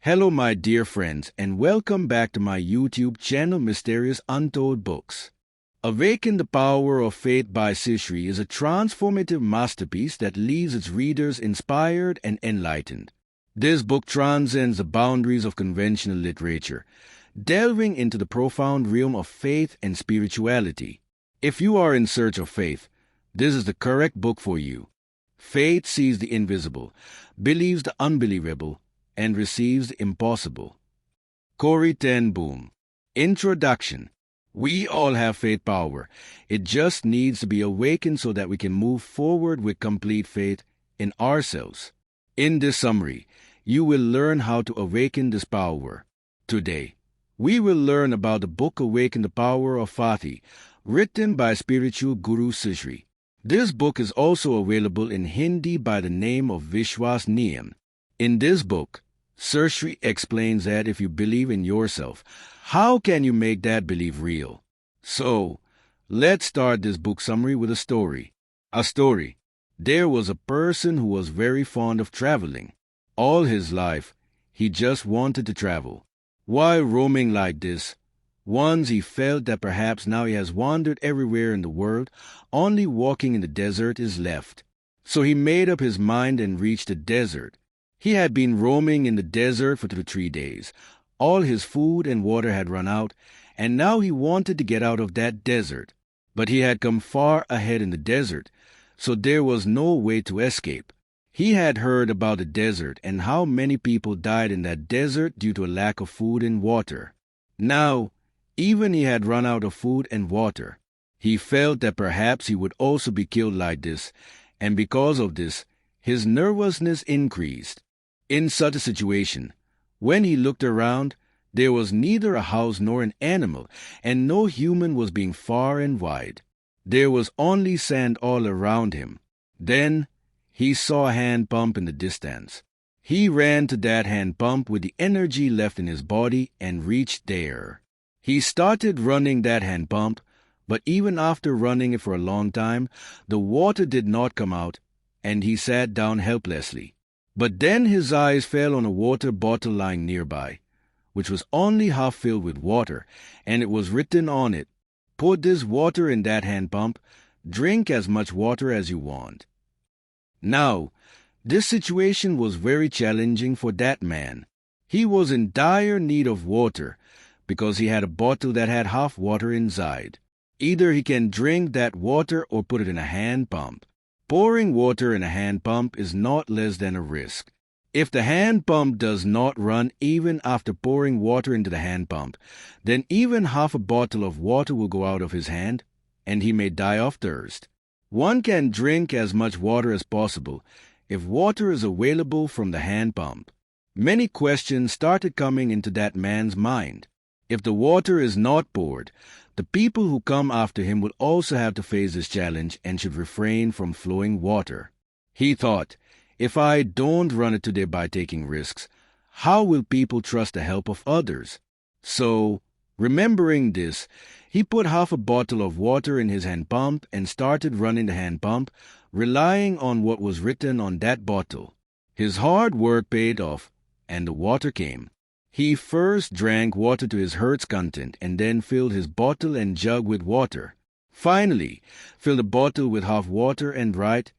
Hello, my dear friends, and welcome back to my YouTube channel, Mysterious Untold Books. Awaken the Power of Faith by Sishri is a transformative masterpiece that leaves its readers inspired and enlightened. This book transcends the boundaries of conventional literature, delving into the profound realm of faith and spirituality. If you are in search of faith, this is the correct book for you. Faith sees the invisible, believes the unbelievable, and receives the impossible. Corrie ten Boom. Introduction. We all have faith power. It just needs to be awakened so that we can move forward with complete faith in ourselves. In this summary, you will learn how to awaken this power. Today, we will learn about the book Awaken the Power of Faith, written by spiritual guru Sishri. This book is also available in Hindi by the name of Vishwas Niyam. In this book, Sishri explains that if you believe in yourself, how can you make that belief real? So, let's start this book summary with a story. There was a person who was very fond of traveling. All his life, he just wanted to travel. While roaming like this, once he felt that perhaps now he has wandered everywhere in the world, only walking in the desert is left. So he made up his mind and reached the desert. He had been roaming in the desert for 3 days. All his food and water had run out, and now he wanted to get out of that desert. But he had come far ahead in the desert, so there was no way to escape. He had heard about the desert and how many people died in that desert due to a lack of food and water. Now, even he had run out of food and water. He felt that perhaps he would also be killed like this, and because of this, his nervousness increased. In such a situation, when he looked around, there was neither a house nor an animal, and no human was being far and wide. There was only sand all around him. Then he saw a hand pump in the distance. He ran to that hand pump with the energy left in his body and reached there. He started running that hand pump, but even after running it for a long time, the water did not come out, and he sat down helplessly. But then his eyes fell on a water bottle lying nearby, which was only half filled with water, and it was written on it, "Put this water in that hand pump, drink as much water as you want." Now, this situation was very challenging for that man. He was in dire need of water, because he had a bottle that had half water inside. Either he can drink that water or put it in a hand pump. Pouring water in a hand pump is not less than a risk. If the hand pump does not run even after pouring water into the hand pump, then even half a bottle of water will go out of his hand, and he may die of thirst. One can drink as much water as possible if water is available from the hand pump. Many questions started coming into that man's mind. If the water is not poured, the people who come after him will also have to face this challenge and should refrain from flowing water. He thought, if I don't run it today by taking risks, how will people trust the help of others? So, remembering this, he put half a bottle of water in his hand pump and started running the hand pump, relying on what was written on that bottle. His hard work paid off, and the water came. He first drank water to his heart's content and then filled his bottle and jug with water. Finally, filled the bottle with half water and write,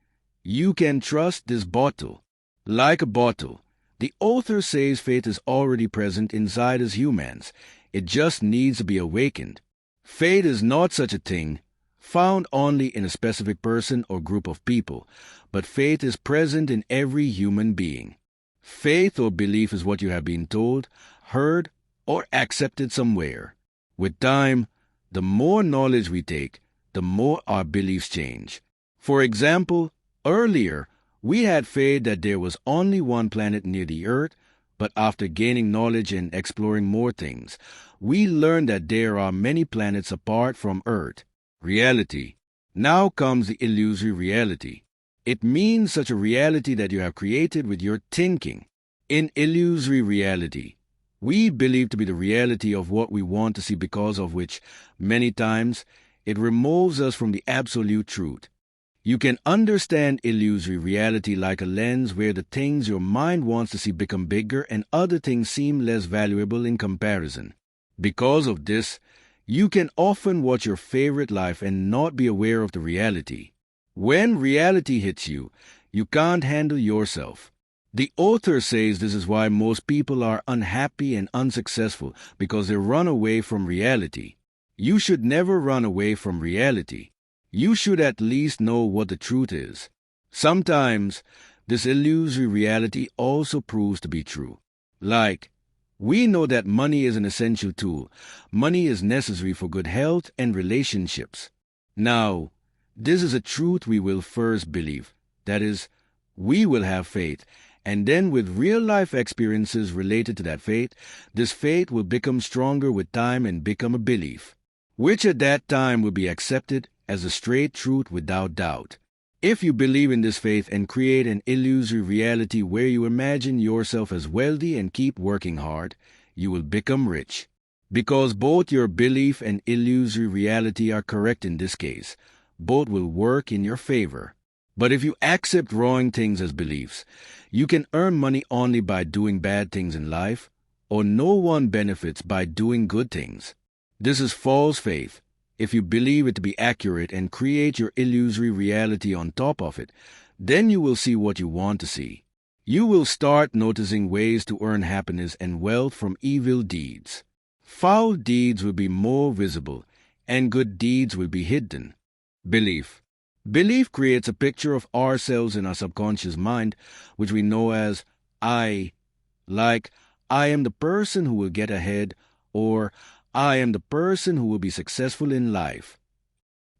"You can trust this bottle." Like a bottle, the author says faith is already present inside us humans. It just needs to be awakened. Faith is not such a thing, found only in a specific person or group of people, but faith is present in every human being. Faith or belief is what you have been told, heard, or accepted somewhere. With time, the more knowledge we take, the more our beliefs change. For example, earlier, we had faith that there was only one planet near the Earth, but after gaining knowledge and exploring more things, we learned that there are many planets apart from Earth. Reality. Now comes the illusory reality. It means such a reality that you have created with your thinking. In illusory reality, we believe to be the reality of what we want to see, because of which, many times, it removes us from the absolute truth. You can understand illusory reality like a lens where the things your mind wants to see become bigger and other things seem less valuable in comparison. Because of this, you can often watch your favorite life and not be aware of the reality. When reality hits you, you can't handle yourself. The author says this is why most people are unhappy and unsuccessful, because they run away from reality. You should never run away from reality. You should at least know what the truth is. Sometimes, this illusory reality also proves to be true. Like, we know that money is an essential tool. Money is necessary for good health and relationships. Now, this is a truth we will first believe. That is, we will have faith, and then with real-life experiences related to that faith, this faith will become stronger with time and become a belief, which at that time will be accepted as a straight truth without doubt. If you believe in this faith and create an illusory reality where you imagine yourself as wealthy and keep working hard, you will become rich. Because both your belief and illusory reality are correct in this case, both will work in your favor. But if you accept wrong things as beliefs, you can earn money only by doing bad things in life, or no one benefits by doing good things. This is false faith. If you believe it to be accurate and create your illusory reality on top of it, then you will see what you want to see. You will start noticing ways to earn happiness and wealth from evil deeds. Foul deeds will be more visible, and good deeds will be hidden. Belief. Belief creates a picture of ourselves in our subconscious mind, which we know as I. Like, I am the person who will get ahead, or I am the person who will be successful in life.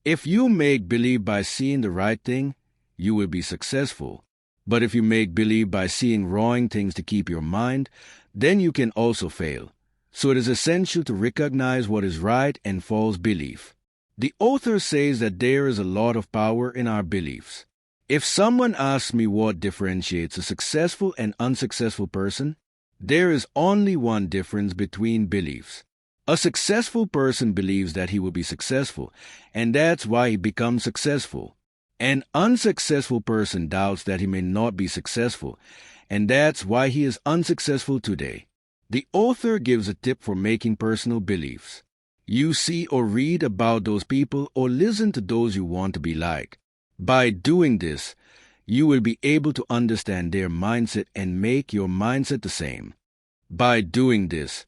If you make believe by seeing the right thing, you will be successful. But if you make believe by seeing wrong things to keep your mind, then you can also fail. So it is essential to recognize what is right and false belief. The author says that there is a lot of power in our beliefs. If someone asks me what differentiates a successful and unsuccessful person, there is only one difference between beliefs. A successful person believes that he will be successful, and that's why he becomes successful. An unsuccessful person doubts that he may not be successful, and that's why he is unsuccessful today. The author gives a tip for making personal beliefs. You see or read about those people or listen to those you want to be like. By doing this, you will be able to understand their mindset and make your mindset the same. By doing this,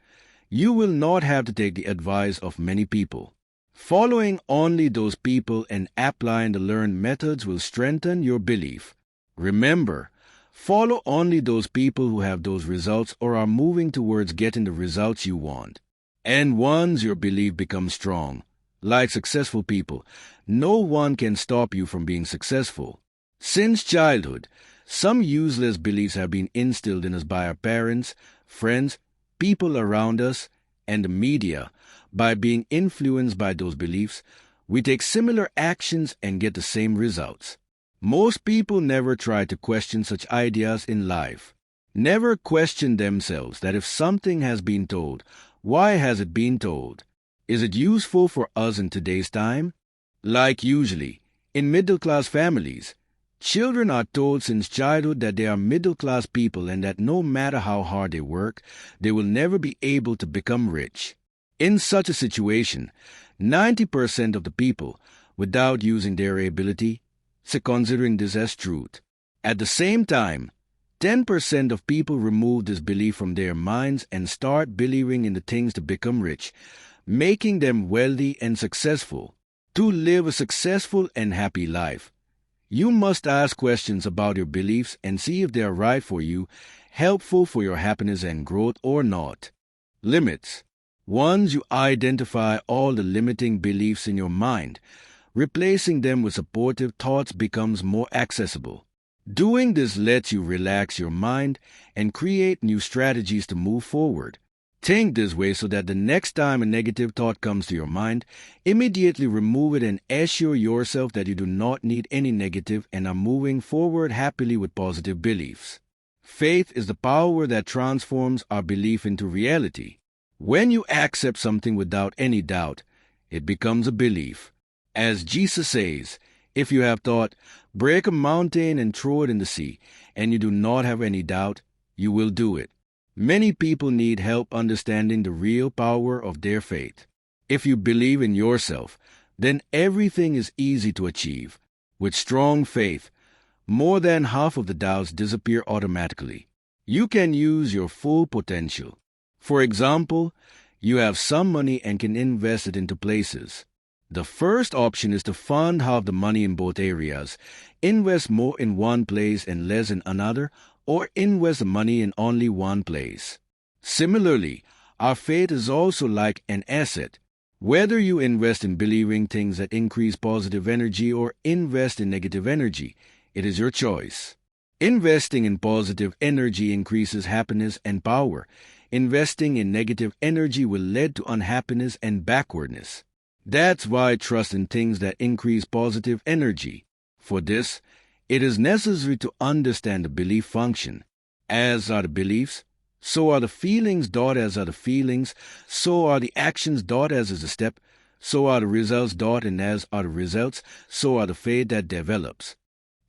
you will not have to take the advice of many people. Following only those people and applying the learned methods will strengthen your belief. Remember, follow only those people who have those results or are moving towards getting the results you want. And once your belief becomes strong, like successful people, no one can stop you from being successful. Since childhood, some useless beliefs have been instilled in us by our parents, friends, people around us, and the media. By being influenced by those beliefs, we take similar actions and get the same results. Most people never try to question such ideas in life. Never question themselves that if something has been told, why has it been told? Is it useful for us in today's time? Like usually, in middle-class families, children are told since childhood that they are middle-class people and that no matter how hard they work, they will never be able to become rich. In such a situation, 90% of the people, without using their ability, considering this as truth. At the same time, 10% of people remove this belief from their minds and start believing in the things to become rich, making them wealthy and successful. To live a successful and happy life, you must ask questions about your beliefs and see if they are right for you, helpful for your happiness and growth or not. Limits. Once you identify all the limiting beliefs in your mind, replacing them with supportive thoughts becomes more accessible. Doing this lets you relax your mind and create new strategies to move forward. Think this way so that the next time a negative thought comes to your mind, immediately remove it and assure yourself that you do not need any negative and are moving forward happily with positive beliefs. Faith is the power that transforms our belief into reality. When you accept something without any doubt, it becomes a belief. As Jesus says, If you have thought, break a mountain and throw it in the sea, and you do not have any doubt, you will do it. Many people need help understanding the real power of their faith. If you believe in yourself, then everything is easy to achieve. With strong faith, more than half of the doubts disappear automatically. You can use your full potential. For example, you have some money and can invest it into places. The first option is to fund half the money in both areas, invest more in one place and less in another, or invest the money in only one place. Similarly, our faith is also like an asset. Whether you invest in believing things that increase positive energy or invest in negative energy, it is your choice. Investing in positive energy increases happiness and power. Investing in negative energy will lead to unhappiness and backwardness. That's why I trust in things that increase positive energy. For this, it is necessary to understand the belief function. As are the beliefs, so are the feelings. As are the feelings, so are the actions. As is the step, so are the results. And as are the results, so are the faith that develops.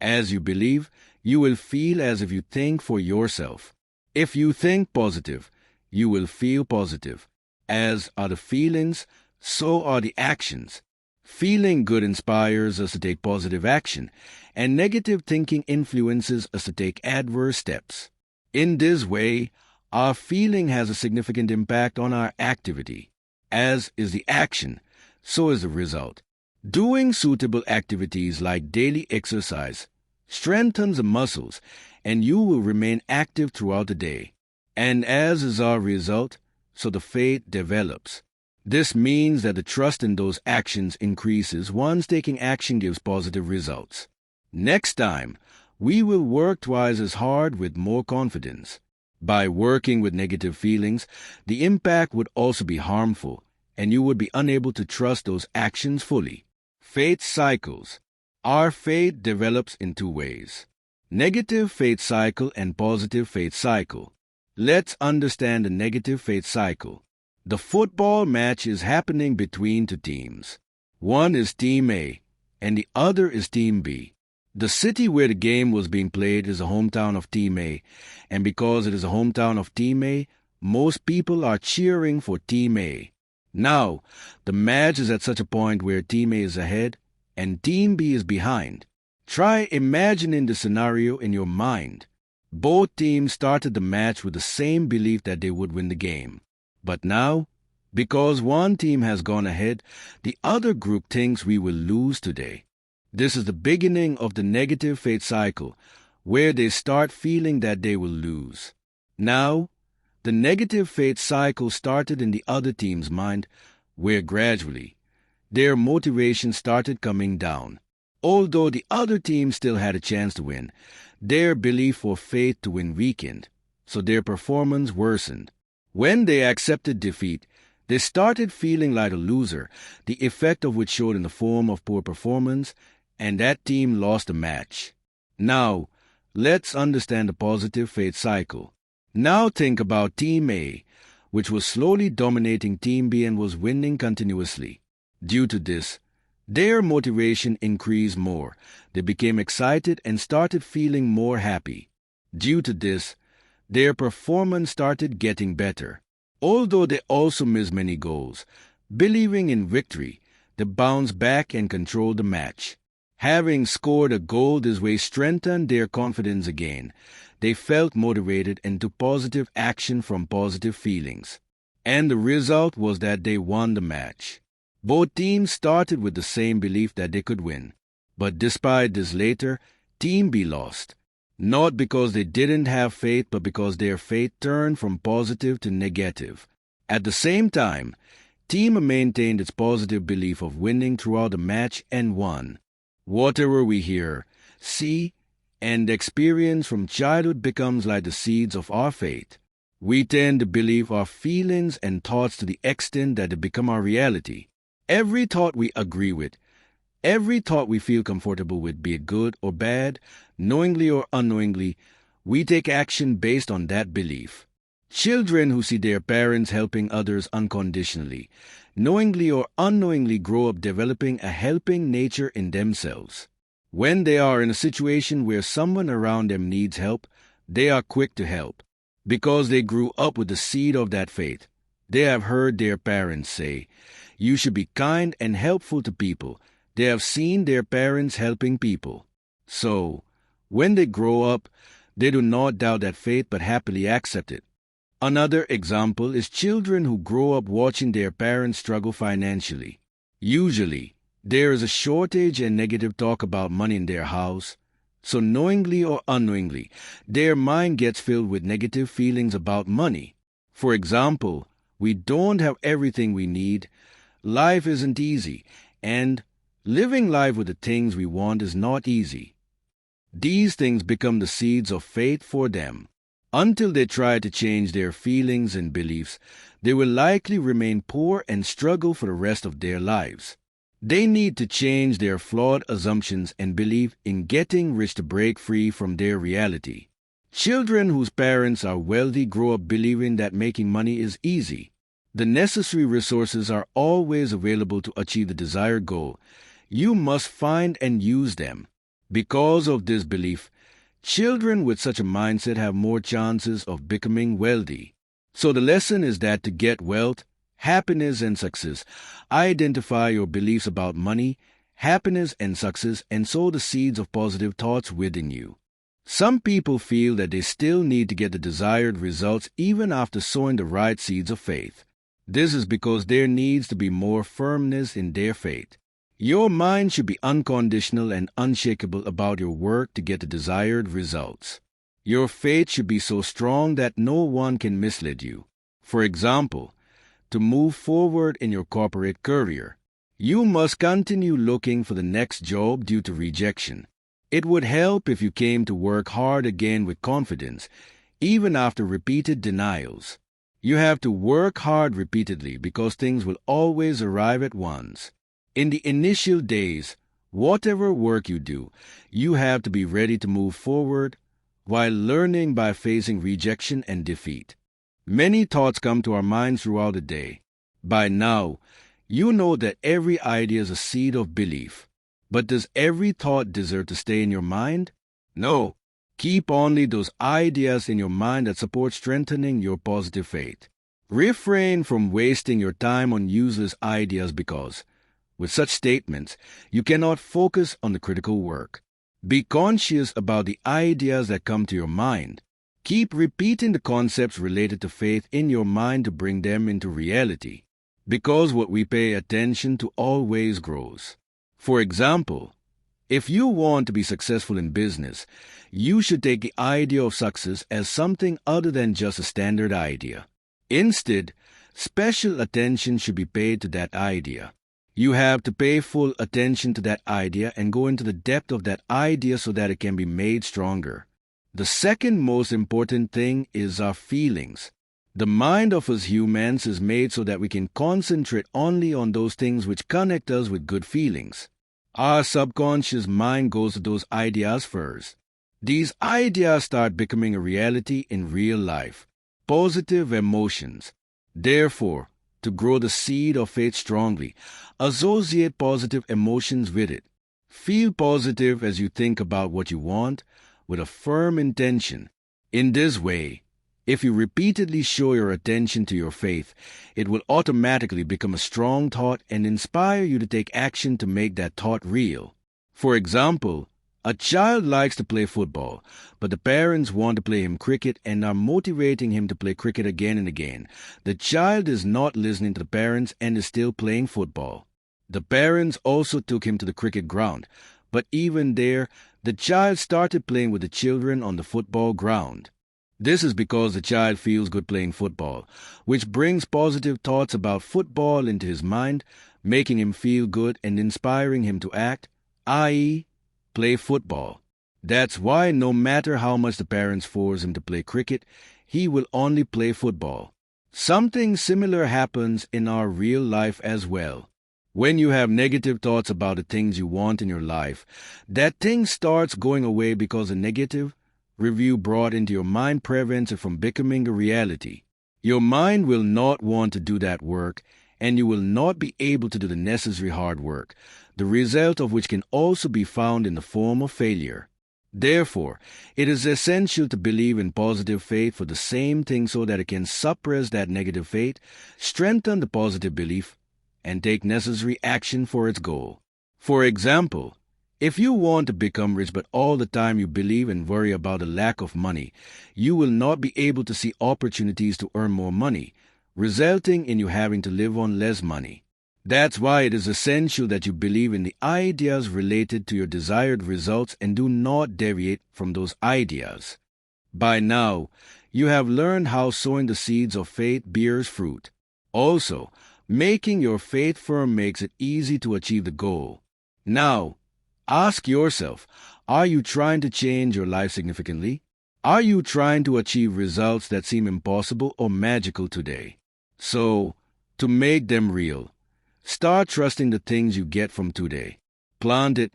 As you believe, you will feel as if you think for yourself. If you think positive, you will feel positive. As are the feelings, so are the actions. Feeling good inspires us to take positive action, and negative thinking influences us to take adverse steps. In this way, our feeling has a significant impact on our activity. As is the action, so is the result. Doing suitable activities like daily exercise strengthens the muscles, and you will remain active throughout the day. And as is our result, so the faith develops. This means that the trust in those actions increases once taking action gives positive results. Next time, we will work twice as hard with more confidence. By working with negative feelings, the impact would also be harmful, and you would be unable to trust those actions fully. Faith cycles. Our faith develops in two ways: negative faith cycle and positive faith cycle. Let's understand the negative faith cycle. The football match is happening between two teams. One is Team A, and the other is Team B. The city where the game was being played is the hometown of Team A, and because it is the hometown of Team A, most people are cheering for Team A. Now, the match is at such a point where Team A is ahead and Team B is behind. Try imagining the scenario in your mind. Both teams started the match with the same belief that they would win the game. But now, because one team has gone ahead, the other group thinks we will lose today. This is the beginning of the negative faith cycle, where they start feeling that they will lose. Now, the negative faith cycle started in the other team's mind, where gradually their motivation started coming down. Although the other team still had a chance to win, their belief for faith to win weakened, so their performance worsened. When they accepted defeat, they started feeling like a loser, the effect of which showed in the form of poor performance, and that team lost the match. Now, let's understand the positive faith cycle. Now think about Team A, which was slowly dominating Team B and was winning continuously. Due to this, their motivation increased more. They became excited and started feeling more happy. Due to this, their performance started getting better. Although they also missed many goals, believing in victory, they bounced back and controlled the match. Having scored a goal this way strengthened their confidence again. They felt motivated and took positive action from positive feelings. And the result was that they won the match. Both teams started with the same belief that they could win. But despite this later, Team B lost. Not because they didn't have faith, but because their faith turned from positive to negative. At the same time, Team A maintained its positive belief of winning throughout the match and won. Whatever we hear, see, and experience from childhood becomes like the seeds of our faith. We tend to believe our feelings and thoughts to the extent that they become our reality. Every thought we agree with, every thought we feel comfortable with, be it good or bad, knowingly or unknowingly, we take action based on that belief. Children who see their parents helping others unconditionally, knowingly or unknowingly grow up developing a helping nature in themselves. When they are in a situation where someone around them needs help, they are quick to help. Because they grew up with the seed of that faith. They have heard their parents say, "You should be kind and helpful to people." They have seen their parents helping people. So, when they grow up, they do not doubt that faith but happily accept it. Another example is children who grow up watching their parents struggle financially. Usually, there is a shortage and negative talk about money in their house. So knowingly or unknowingly, their mind gets filled with negative feelings about money. For example, we don't have everything we need, life isn't easy, and living life with the things we want is not easy. These things become the seeds of faith for them. Until they try to change their feelings and beliefs, they will likely remain poor and struggle for the rest of their lives. They need to change their flawed assumptions and believe in getting rich to break free from their reality. Children whose parents are wealthy grow up believing that making money is easy. The necessary resources are always available to achieve the desired goal. You must find and use them. Because of this belief, children with such a mindset have more chances of becoming wealthy. So the lesson is that to get wealth, happiness and success, identify your beliefs about money, happiness and success, and sow the seeds of positive thoughts within you. Some people feel that they still need to get the desired results even after sowing the right seeds of faith. This is because there needs to be more firmness in their faith. Your mind should be unconditional and unshakable about your work to get the desired results. Your faith should be so strong that no one can mislead you. For example, to move forward in your corporate career, you must continue looking for the next job due to rejection. It would help if you came to work hard again with confidence, even after repeated denials. You have to work hard repeatedly because things will always arrive at once. In the initial days, whatever work you do, you have to be ready to move forward while learning by facing rejection and defeat. Many thoughts come to our minds throughout the day. By now, you know that every idea is a seed of belief. But does every thought deserve to stay in your mind? No. Keep only those ideas in your mind that support strengthening your positive faith. Refrain from wasting your time on useless ideas because, with such statements, you cannot focus on the critical work. Be conscious about the ideas that come to your mind. Keep repeating the concepts related to faith in your mind to bring them into reality, because what we pay attention to always grows. For example, if you want to be successful in business, you should take the idea of success as something other than just a standard idea. Instead, special attention should be paid to that idea. You have to pay full attention to that idea and go into the depth of that idea so that it can be made stronger. The second most important thing is our feelings. The mind of us humans is made so that we can concentrate only on those things which connect us with good feelings. Our subconscious mind goes to those ideas first. These ideas start becoming a reality in real life. Positive emotions. Therefore, to grow the seed of faith strongly, associate positive emotions with it. Feel positive as you think about what you want, with a firm intention. In this way, if you repeatedly show your attention to your faith, it will automatically become a strong thought and inspire you to take action to make that thought real. For example, a child likes to play football, but the parents want to play him cricket and are motivating him to play cricket again and again. The child is not listening to the parents and is still playing football. The parents also took him to the cricket ground, but even there, the child started playing with the children on the football ground. This is because the child feels good playing football, which brings positive thoughts about football into his mind, making him feel good and inspiring him to act, i.e., play football. That's why no matter how much the parents force him to play cricket, he will only play football. Something similar happens in our real life as well. When you have negative thoughts about the things you want in your life, that thing starts going away because a negative review brought into your mind prevents it from becoming a reality. Your mind will not want to do that work, and you will not be able to do the necessary hard work, the result of which can also be found in the form of failure. Therefore, it is essential to believe in positive faith for the same thing so that it can suppress that negative faith, strengthen the positive belief, and take necessary action for its goal. For example, if you want to become rich but all the time you believe and worry about the lack of money, you will not be able to see opportunities to earn more money, resulting in you having to live on less money. That's why it is essential that you believe in the ideas related to your desired results and do not deviate from those ideas. By now, you have learned how sowing the seeds of faith bears fruit. Also, making your faith firm makes it easy to achieve the goal. Now, ask yourself, are you trying to change your life significantly? Are you trying to achieve results that seem impossible or magical today? So, to make them real, start trusting the things you get from today. Plant it,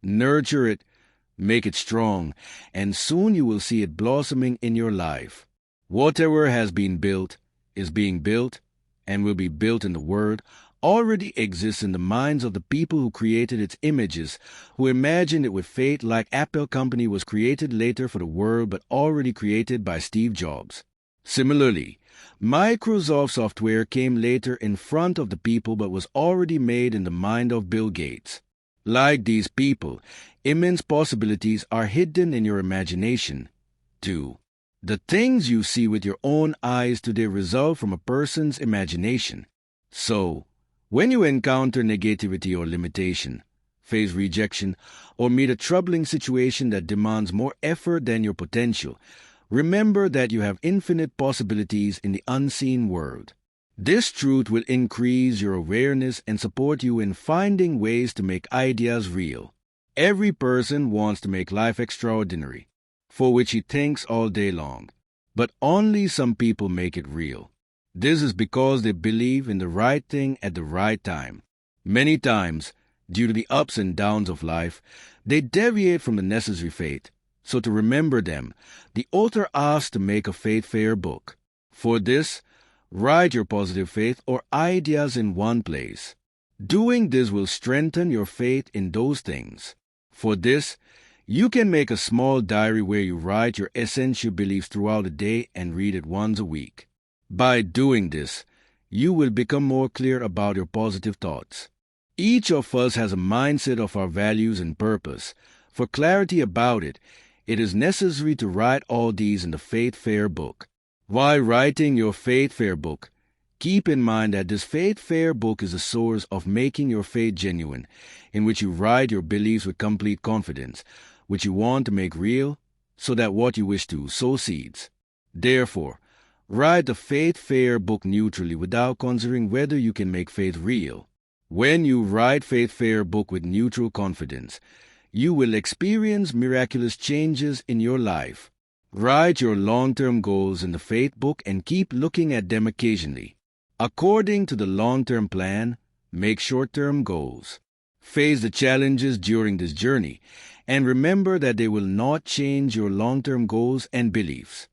nurture it, make it strong, and soon you will see it blossoming in your life. Whatever has been built, is being built, and will be built in the Word, already exists in the minds of the people who created its images, who imagined it with faith, like Apple Company was created later for the world but already created by Steve Jobs. Similarly, Microsoft software came later in front of the people but was already made in the mind of Bill Gates. Like these people, immense possibilities are hidden in your imagination. 2. The things you see with your own eyes today result from a person's imagination. So, when you encounter negativity or limitation, face rejection, or meet a troubling situation that demands more effort than your potential, remember that you have infinite possibilities in the unseen world. This truth will increase your awareness and support you in finding ways to make ideas real. Every person wants to make life extraordinary, for which he thinks all day long, but only some people make it real. This is because they believe in the right thing at the right time. Many times, due to the ups and downs of life, they deviate from the necessary faith. So to remember them, the author asks to make a faith-fair book. For this, write your positive faith or ideas in one place. Doing this will strengthen your faith in those things. For this, you can make a small diary where you write your essential beliefs throughout the day and read it once a week. By doing this, you will become more clear about your positive thoughts. Each of us has a mindset of our values and purpose. For clarity about it, it is necessary to write all these in the Faith Fair book. While writing your Faith Fair book, keep in mind that this Faith Fair book is a source of making your faith genuine, in which you write your beliefs with complete confidence, which you want to make real, so that what you wish to sow seeds. Therefore, write the Faith Fair book neutrally without considering whether you can make faith real. When you write Faith Fair book with neutral confidence, you will experience miraculous changes in your life. Write your long-term goals in the faith book and keep looking at them occasionally. According to the long-term plan, make short-term goals. Face the challenges during this journey, and remember that they will not change your long-term goals and beliefs.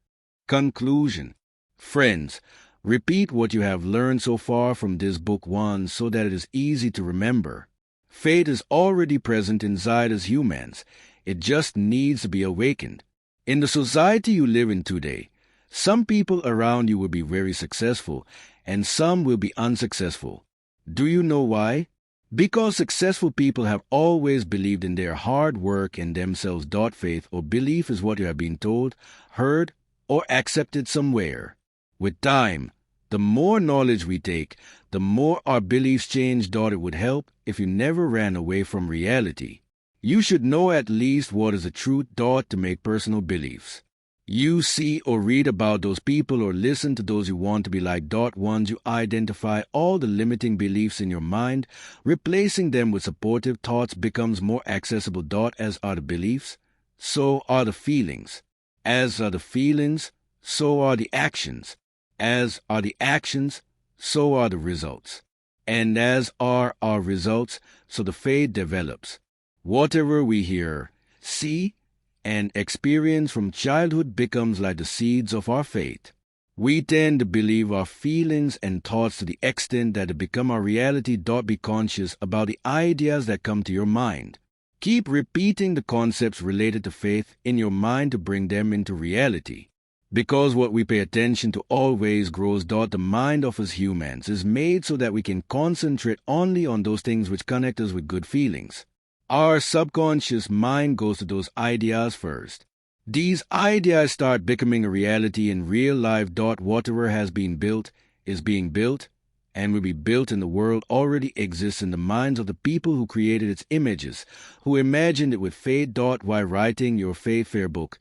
Conclusion. Friends, repeat what you have learned so far from this book once so that it is easy to remember. Faith is already present inside us humans. It just needs to be awakened. In the society you live in today, some people around you will be very successful and some will be unsuccessful. Do you know why? Because successful people have always believed in their hard work and themselves. Faith or belief is what you have been told, heard, or accepted somewhere. With time, the more knowledge we take, the more our beliefs change. It would help if you never ran away from reality. You should know at least what is the truth. To make personal beliefs. You see or read about those people or listen to those you want to be like. Once you identify all the limiting beliefs in your mind, replacing them with supportive thoughts becomes more accessible. As are the beliefs, so are the feelings. As are the feelings, so are the actions. As are the actions, so are the results. And as are our results, so the faith develops. Whatever we hear, see, and experience from childhood becomes like the seeds of our faith. We tend to believe our feelings and thoughts to the extent that they become our reality. Be conscious about the ideas that come to your mind. Keep repeating the concepts related to faith in your mind to bring them into reality. Because what we pay attention to always grows. The mind of us humans is made so that we can concentrate only on those things which connect us with good feelings. Our subconscious mind goes to those ideas first. These ideas start becoming a reality in real life. Whatever has been built is being built and will be built in the world already exists in the minds of the people who created its images, who imagined it with faith. While writing your pfeffer book,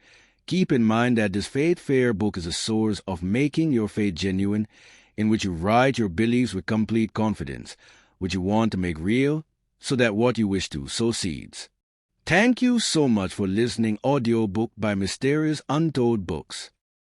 keep in mind that this pfeffer book is a source of making your faith genuine, in which you write your beliefs with complete confidence, which you want to make real, so that what you wish to sow seeds. Thank you so much for listening. Audiobook by Mysterious Untold Books.